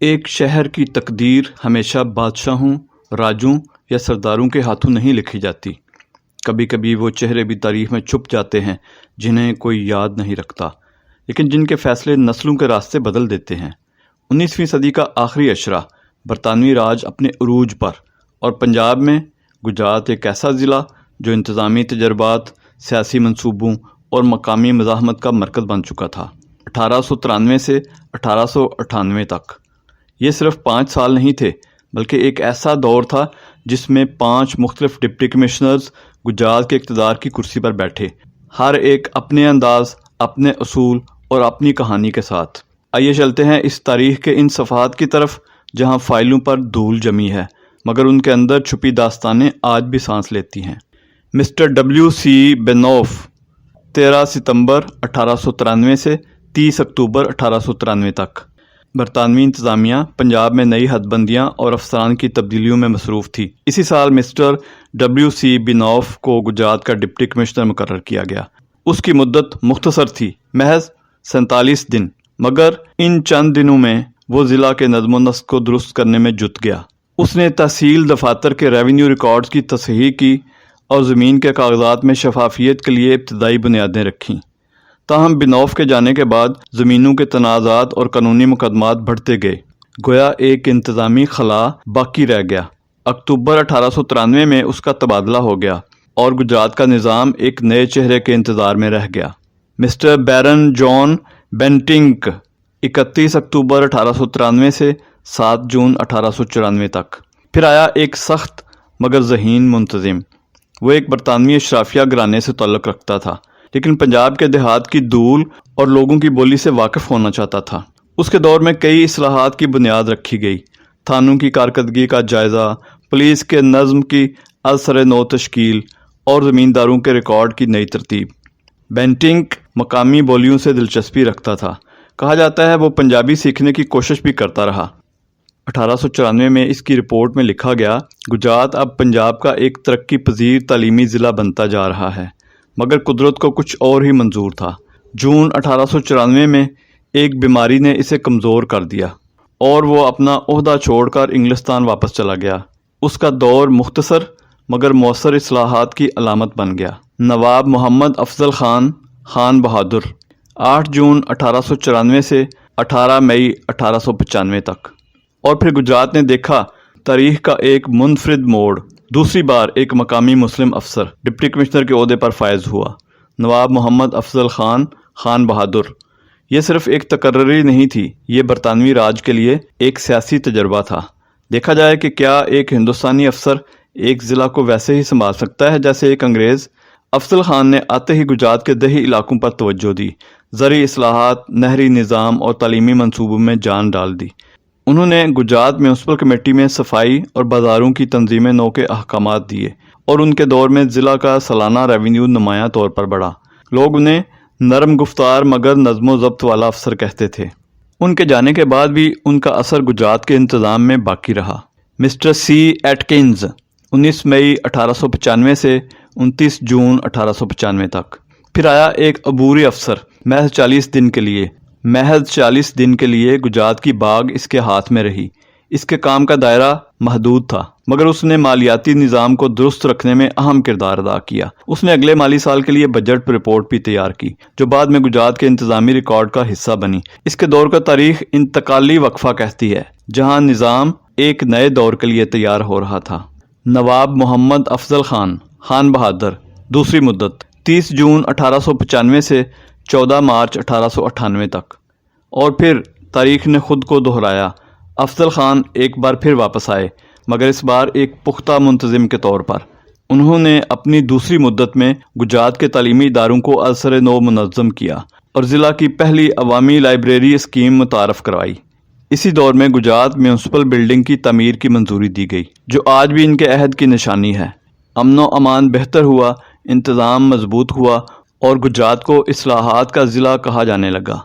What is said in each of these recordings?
ایک شہر کی تقدیر ہمیشہ بادشاہوں، راجوں یا سرداروں کے ہاتھوں نہیں لکھی جاتی۔ کبھی کبھی وہ چہرے بھی تاریخ میں چھپ جاتے ہیں جنہیں کوئی یاد نہیں رکھتا، لیکن جن کے فیصلے نسلوں کے راستے بدل دیتے ہیں۔ 19ویں صدی کا آخری اشرہ، برطانوی راج اپنے عروج پر، اور پنجاب میں گجرات ایک ایسا ضلع جو انتظامی تجربات، سیاسی منصوبوں اور مقامی مزاحمت کا مرکز بن چکا تھا۔ 1893 سے 1898 تک یہ صرف 5 سال نہیں تھے، بلکہ ایک ایسا دور تھا جس میں 5 مختلف ڈپٹی کمشنرز گجرات کے اقتدار کی کرسی پر بیٹھے، ہر ایک اپنے انداز، اپنے اصول اور اپنی کہانی کے ساتھ۔ آئیے چلتے ہیں اس تاریخ کے ان صفحات کی طرف جہاں فائلوں پر دھول جمی ہے، مگر ان کے اندر چھپی داستانیں آج بھی سانس لیتی ہیں۔ Mister W.C. بینوف 13 ستمبر 1893 سے 30 اکتوبر 1893 تک برطانوی انتظامیہ پنجاب میں نئی حد بندیاں اور افسران کی تبدیلیوں میں مصروف تھی۔ اسی سال مسٹر W.C. بینوف کو گجرات کا ڈپٹی کمشنر مقرر کیا گیا۔ اس کی مدت مختصر تھی، محض 47 دن، مگر ان چند دنوں میں وہ ضلع کے نظم و نسق کو درست کرنے میں جٹ گیا۔ اس نے تحصیل دفاتر کے ریونیو ریکارڈز کی تصحیح کی اور زمین کے کاغذات میں شفافیت کے لیے ابتدائی بنیادیں رکھیں۔ تاہم بینوف کے جانے کے بعد زمینوں کے تنازعات اور قانونی مقدمات بڑھتے گئے، گویا ایک انتظامی خلا باقی رہ گیا۔ اکتوبر 1893 میں اس کا تبادلہ ہو گیا اور گجرات کا نظام ایک نئے چہرے کے انتظار میں رہ گیا، مسٹر بیرن جان بینٹنک 31 اکتوبر 1893 سے 7 جون 1894 تک۔ پھر آیا ایک سخت مگر ذہین منتظم۔ وہ ایک برطانوی اشرافیہ گھرانے سے تعلق رکھتا تھا، لیکن پنجاب کے دیہات کی دھول اور لوگوں کی بولی سے واقف ہونا چاہتا تھا۔ اس کے دور میں کئی اصلاحات کی بنیاد رکھی گئی، تھانوں کی کارکردگی کا جائزہ، پولیس کے نظم کی ازسر نو تشکیل اور زمینداروں کے ریکارڈ کی نئی ترتیب۔ بینٹنک مقامی بولیوں سے دلچسپی رکھتا تھا، کہا جاتا ہے وہ پنجابی سیکھنے کی کوشش بھی کرتا رہا۔ 1894 میں اس کی رپورٹ میں لکھا گیا، گجرات اب پنجاب کا ایک ترقی پذیر تعلیمی ضلع بنتا جا رہا ہے، مگر قدرت کو کچھ اور ہی منظور تھا۔ جون 1894 میں ایک بیماری نے اسے کمزور کر دیا اور وہ اپنا عہدہ چھوڑ کر انگلستان واپس چلا گیا۔ اس کا دور مختصر مگر مؤثر اصلاحات کی علامت بن گیا۔ نواب محمد افضل خان، خان بہادر 8 جون 1894 سے 18 مئی 1895 تک۔ اور پھر گجرات نے دیکھا تاریخ کا ایک منفرد موڑ۔ دوسری بار ایک مقامی مسلم افسر ڈپٹی کمشنر کے عہدے پر فائز ہوا، نواب محمد افضل خان، خان بہادر۔ یہ صرف ایک تقرری نہیں تھی، یہ برطانوی راج کے لیے ایک سیاسی تجربہ تھا۔ دیکھا جائے کہ کیا ایک ہندوستانی افسر ایک ضلع کو ویسے ہی سنبھال سکتا ہے جیسے ایک انگریز۔ افضل خان نے آتے ہی گجرات کے دیہی علاقوں پر توجہ دی، زرعی اصلاحات، نہری نظام اور تعلیمی منصوبوں میں جان ڈال دی۔ انہوں نے گجرات میونسپل کمیٹی میں صفائی اور بازاروں کی تنظیم نو کے احکامات دیے، اور ان کے دور میں ضلع کا سالانہ ریونیو نمایاں طور پر بڑھا۔ لوگ انہیں نرم گفتار مگر نظم و ضبط والا افسر کہتے تھے۔ ان کے جانے کے بعد بھی ان کا اثر گجرات کے انتظام میں باقی رہا۔ Mister C. ایٹکنز 19 مئی 1895 سے 29 جون 1895 تک۔ پھر آیا ایک عبوری افسر، محض 40 دن کے لیے گجرات کی باغ اس کے ہاتھ میں رہی۔ اس کے کام کا دائرہ محدود تھا، مگر اس نے مالیاتی نظام کو درست رکھنے میں اہم کردار ادا کیا۔ اس نے اگلے مالی سال کے لیے بجٹ رپورٹ بھی تیار کی، جو بعد میں گجرات کے انتظامی ریکارڈ کا حصہ بنی۔ اس کے دور کا تاریخ انتقالی وقفہ کہتی ہے، جہاں نظام ایک نئے دور کے لیے تیار ہو رہا تھا۔ نواب محمد افضل خان، خان بہادر، دوسری مدت 30 جون 1895 سے 14 مارچ 1898 تک۔ اور پھر تاریخ نے خود کو دہرایا۔ افضل خان ایک بار پھر واپس آئے، مگر اس بار ایک پختہ منتظم کے طور پر۔ انہوں نے اپنی دوسری مدت میں گجرات کے تعلیمی اداروں کو ازسر نو منظم کیا اور ضلع کی پہلی عوامی لائبریری اسکیم متعارف کروائی۔ اسی دور میں گجرات میونسپل بلڈنگ کی تعمیر کی منظوری دی گئی، جو آج بھی ان کے عہد کی نشانی ہے۔ امن و امان بہتر ہوا، انتظام مضبوط ہوا اور گجرات کو اصلاحات کا ضلع کہا جانے لگا۔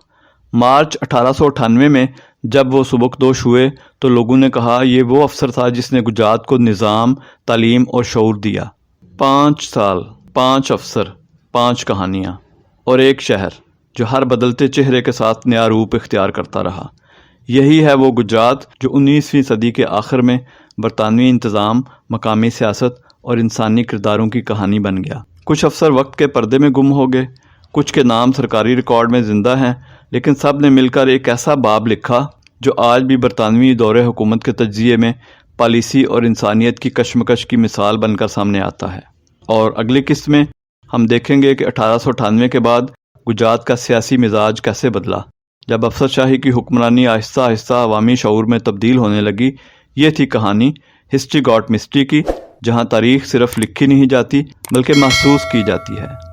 مارچ 1898 میں جب وہ سبکدوش ہوئے تو لوگوں نے کہا یہ وہ افسر تھا جس نے گجرات کو نظام، تعلیم اور شعور دیا۔ 5 سال، 5 افسر، 5 کہانیاں اور ایک شہر جو ہر بدلتے چہرے کے ساتھ نیا روپ اختیار کرتا رہا۔ یہی ہے وہ گجرات جو 19ویں صدی کے آخر میں برطانوی انتظام، مقامی سیاست اور انسانی کرداروں کی کہانی بن گیا۔ کچھ افسر وقت کے پردے میں گم ہو گئے، کچھ کے نام سرکاری ریکارڈ میں زندہ ہیں، لیکن سب نے مل کر ایک ایسا باب لکھا جو آج بھی برطانوی دور حکومت کے تجزیے میں پالیسی اور انسانیت کی کشمکش کی مثال بن کر سامنے آتا ہے۔ اور اگلی قسط میں ہم دیکھیں گے کہ 1898 کے بعد گجرات کا سیاسی مزاج کیسے بدلا، جب افسر شاہی کی حکمرانی آہستہ آہستہ عوامی شعور میں تبدیل ہونے لگی۔ یہ تھی کہانی ہسٹری گاٹ مسٹری کی، جہاں تاریخ صرف لکھی نہیں جاتی بلکہ محسوس کی جاتی ہے۔